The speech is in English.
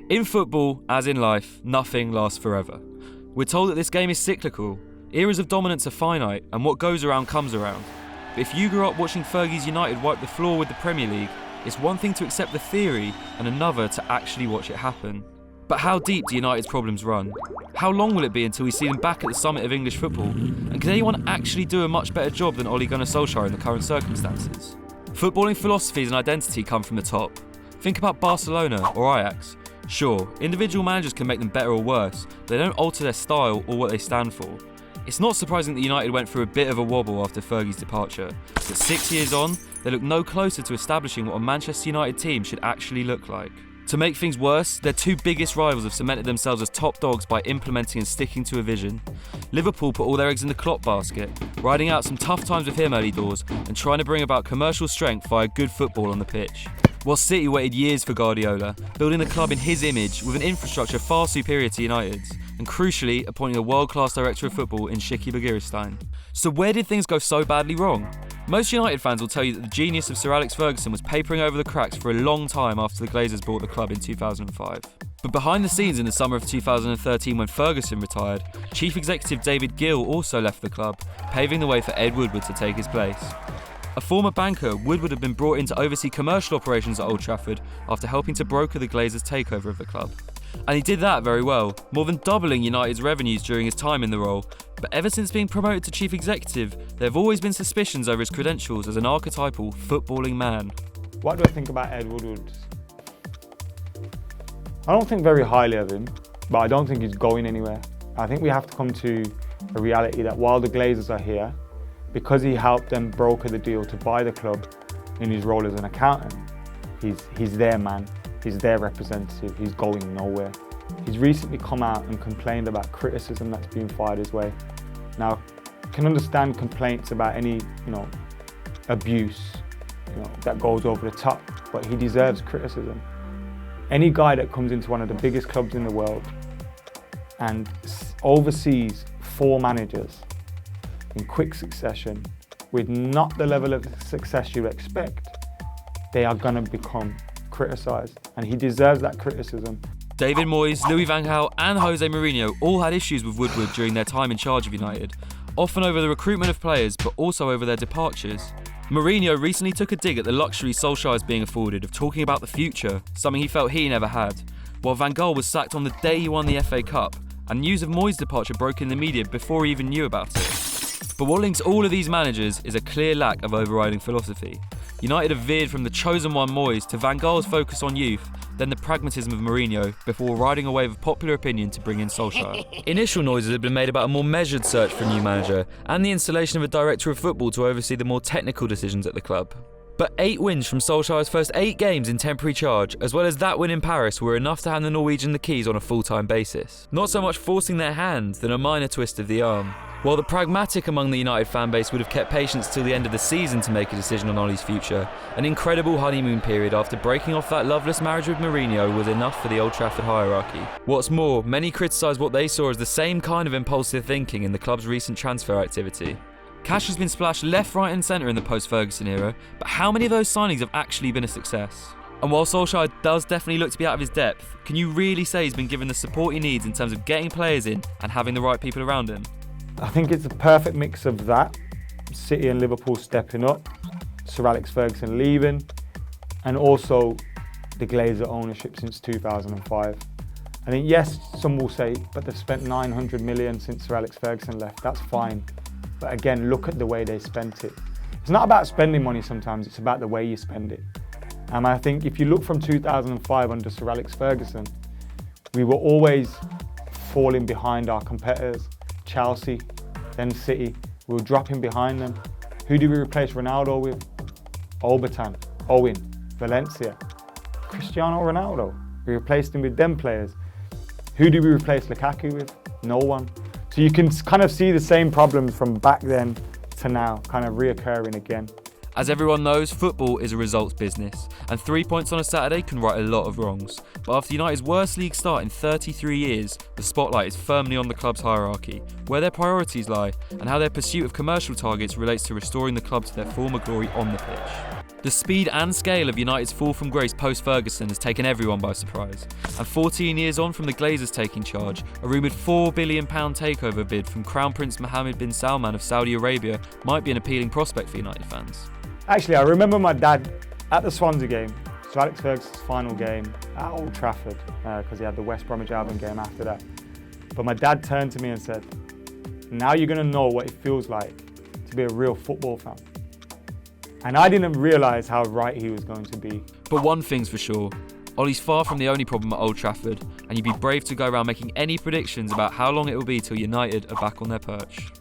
In football, as in life, nothing lasts forever. We're told that this game is cyclical. Eras of dominance are finite, and what goes around comes around. But if you grew up watching Fergie's United wipe the floor with the Premier League, it's one thing to accept the theory and another to actually watch it happen. But how deep do United's problems run? How long will it be until we see them back at the summit of English football? And can anyone actually do a much better job than Ole Gunnar Solskjaer in the current circumstances? Footballing philosophies and identity come from the top. Think about Barcelona or Ajax. Sure, individual managers can make them better or worse, but they don't alter their style or what they stand for. It's not surprising that United went through a bit of a wobble after Fergie's departure, but 6 years on, they look no closer to establishing what a Manchester United team should actually look like. To make things worse, their two biggest rivals have cemented themselves as top dogs by implementing and sticking to a vision. Liverpool put all their eggs in the Klopp basket, riding out some tough times with him early doors and trying to bring about commercial strength via good football on the pitch. While City waited years for Guardiola, building the club in his image with an infrastructure far superior to United's, and crucially appointing a world-class director of football in Shiki Begiristain. So where did things go so badly wrong? Most United fans will tell you that the genius of Sir Alex Ferguson was papering over the cracks for a long time after the Glazers bought the club in 2005. But behind the scenes in the summer of 2013 when Ferguson retired, Chief Executive David Gill also left the club, paving the way for Ed Woodward to take his place. A former banker, Woodward had been brought in to oversee commercial operations at Old Trafford after helping to broker the Glazers' takeover of the club. And he did that very well, more than doubling United's revenues during his time in the role. But ever since being promoted to chief executive, there have always been suspicions over his credentials as an archetypal footballing man. What do I think about Ed Woodward? I don't think very highly of him, but I don't think he's going anywhere. I think we have to come to a reality that while the Glazers are here, because he helped them broker the deal to buy the club in his role as an accountant, he's their man, he's their representative, he's going nowhere. He's recently come out and complained about criticism that's being fired his way. Now, I can understand complaints about any, abuse, that goes over the top, but he deserves criticism. Any guy that comes into one of the biggest clubs in the world and oversees 4 managers in quick succession with not the level of success you expect, they are going to become criticised, and he deserves that criticism. David Moyes, Louis van Gaal and Jose Mourinho all had issues with Woodward during their time in charge of United, often over the recruitment of players but also over their departures. Mourinho recently took a dig at the luxury Solskjaer is being afforded of talking about the future, something he felt he never had, while Van Gaal was sacked on the day he won the FA Cup, and news of Moyes' departure broke in the media before he even knew about it. But what links all of these managers is a clear lack of overriding philosophy. United have veered from the chosen one Moyes to Van Gaal's focus on youth, then the pragmatism of Mourinho, before riding a wave of popular opinion to bring in Solskjaer. Initial noises had been made about a more measured search for a new manager, and the installation of a director of football to oversee the more technical decisions at the club. But 8 wins from Solskjaer's first 8 games in temporary charge, as well as that win in Paris, were enough to hand the Norwegian the keys on a full-time basis. Not so much forcing their hand than a minor twist of the arm. While the pragmatic among the United fan base would have kept patience till the end of the season to make a decision on Ole's future, an incredible honeymoon period after breaking off that loveless marriage with Mourinho was enough for the Old Trafford hierarchy. What's more, many criticised what they saw as the same kind of impulsive thinking in the club's recent transfer activity. Cash has been splashed left, right and centre in the post-Ferguson era, but how many of those signings have actually been a success? And while Solskjaer does definitely look to be out of his depth, can you really say he's been given the support he needs in terms of getting players in and having the right people around him? I think it's a perfect mix of that, City and Liverpool stepping up, Sir Alex Ferguson leaving, and also the Glazer ownership since 2005. I think, yes, some will say, but they've spent 900 million since Sir Alex Ferguson left, that's fine. But again, look at the way they spent it. It's not about spending money sometimes, it's about the way you spend it. And I think if you look from 2005 under Sir Alex Ferguson, we were always falling behind our competitors. Chelsea, then City, we were dropping behind them. Who did we replace Ronaldo with? Obertan, Owen, Valencia, Cristiano Ronaldo. We replaced him with them players. Who did we replace Lukaku with? No one. So you can kind of see the same problems from back then to now kind of reoccurring again. As everyone knows, football is a results business, and 3 points on a Saturday can right a lot of wrongs. But after United's worst league start in 33 years, the spotlight is firmly on the club's hierarchy, where their priorities lie, and how their pursuit of commercial targets relates to restoring the club to their former glory on the pitch. The speed and scale of United's fall from grace post-Ferguson has taken everyone by surprise, and 14 years on from the Glazers taking charge, a rumoured £4 billion takeover bid from Crown Prince Mohammed bin Salman of Saudi Arabia might be an appealing prospect for United fans. Actually, I remember my dad at the Swansea game, Sir Alex Ferguson's final game at Old Trafford, because he had the West Bromwich Albion game after that. But my dad turned to me and said, "Now you're going to know what it feels like to be a real football fan." And I didn't realise how right he was going to be. But one thing's for sure, Ollie's far from the only problem at Old Trafford, and you'd be brave to go around making any predictions about how long it will be till United are back on their perch.